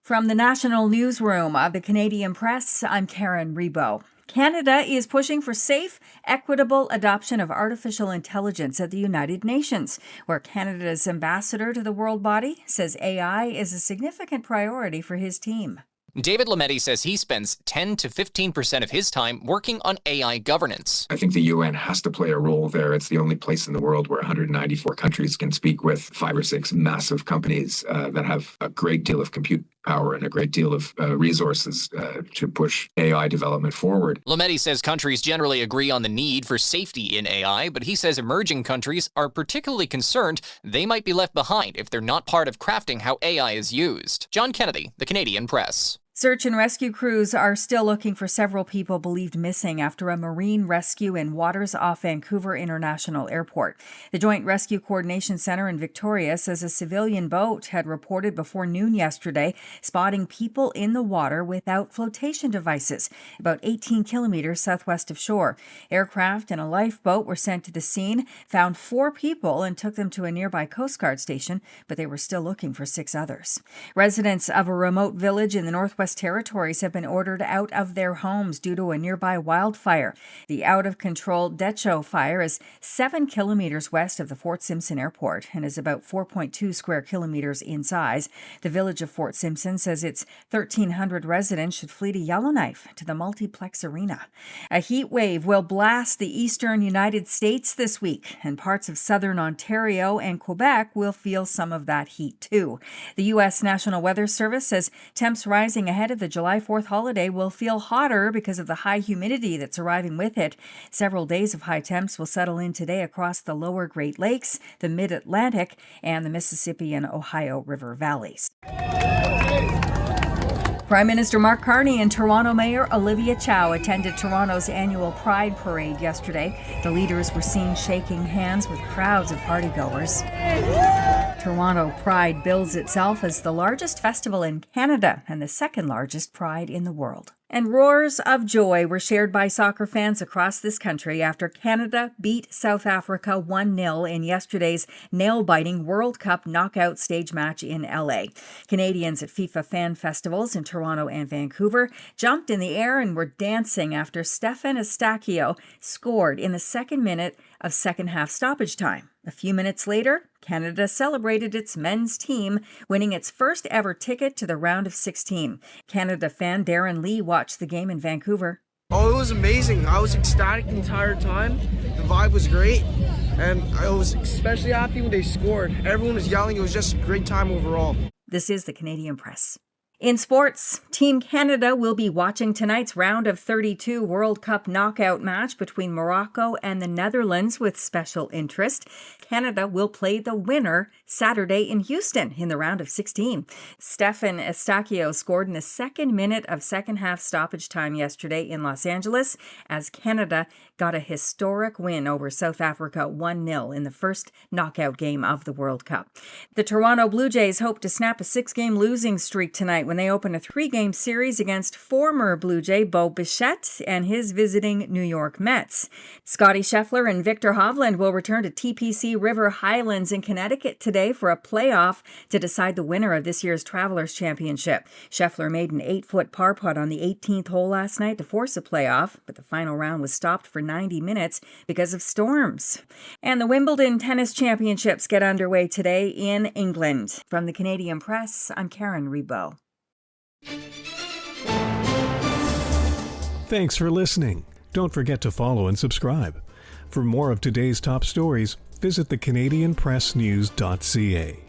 From the National Newsroom of the Canadian Press, I'm Karen Rebo. Canada is pushing for safe, equitable adoption of artificial intelligence at the United Nations, where Canada's ambassador to the world body says AI is a significant priority for his team. David Lametti says he spends 10 to 15% of his time working on AI governance. I think the UN has to play a role there. It's the only place in the world where 194 countries can speak with 5 or 6 massive companies that have a great deal of compute power and a great deal of resources to push AI development forward. Lametti says countries generally agree on the need for safety in AI, but he says emerging countries are particularly concerned they might be left behind if they're not part of crafting how AI is used. John Kennedy, The Canadian Press. Search and rescue crews are still looking for several people believed missing after a marine rescue in waters off Vancouver International Airport. The Joint Rescue Coordination Centre in Victoria says a civilian boat had reported before noon yesterday spotting people in the water without flotation devices, about 18 kilometers southwest of shore. Aircraft and a lifeboat were sent to the scene, found 4 people and took them to a nearby Coast Guard station, but they were still looking for 6 others. Residents of a remote village in the Northwest Territories have been ordered out of their homes due to a nearby wildfire. The out-of-control Decho fire is 7 kilometers west of the Fort Simpson Airport and is about 4.2 square kilometers in size. The village of Fort Simpson says its 1,300 residents should flee to Yellowknife to the multiplex arena. A heat wave will blast the eastern United States this week, and parts of southern Ontario and Quebec will feel some of that heat too. The U.S. National Weather Service says temps rising ahead of the July 4th holiday will feel hotter because of the high humidity that's arriving with it. Several days of high temps will settle in today across the lower Great Lakes, the Mid-Atlantic, and the Mississippi and Ohio River valleys. Prime Minister Mark Carney and Toronto Mayor Olivia Chow attended Toronto's annual Pride Parade yesterday. The leaders were seen shaking hands with crowds of partygoers. Toronto Pride bills itself as the largest festival in Canada and the second largest pride in the world. And roars of joy were shared by soccer fans across this country after Canada beat South Africa 1-0 in yesterday's nail-biting World Cup knockout stage match in LA. Canadians at FIFA fan festivals in Toronto and Vancouver jumped in the air and were dancing after Stefan Estacio scored in the second minute of second-half stoppage time. A few minutes later, Canada celebrated its men's team, winning its first ever ticket to the round of 16. Canada fan Darren Lee watched the game in Vancouver. Oh, it was amazing. I was ecstatic the entire time. The vibe was great, and I was especially happy when they scored. Everyone was yelling. It was just a great time overall. This is the Canadian Press. In sports, Team Canada will be watching tonight's round of 32 World Cup knockout match between Morocco and the Netherlands with special interest. Canada will play the winner Saturday in Houston in the round of 16. Stefan Estacio scored in the second minute of second-half stoppage time yesterday in Los Angeles as Canada got a historic win over South Africa 1-0 in the first knockout game of the World Cup. The Toronto Blue Jays hope to snap a 6-game losing streak tonight when they open a 3-game series against former Blue Jay Bo Bichette and his visiting New York Mets. Scotty Scheffler and Victor Hovland will return to TPC River Highlands in Connecticut today for a playoff to decide the winner of this year's Travelers Championship. Scheffler made an 8-foot par putt on the 18th hole last night to force a playoff, but the final round was stopped for 90 minutes because of storms. And the Wimbledon Tennis Championships get underway today in England. From the Canadian Press, I'm Karen Rebo. Thanks for listening. Don't forget to follow and subscribe. For more of today's top stories, visit thecanadianpressnews.ca.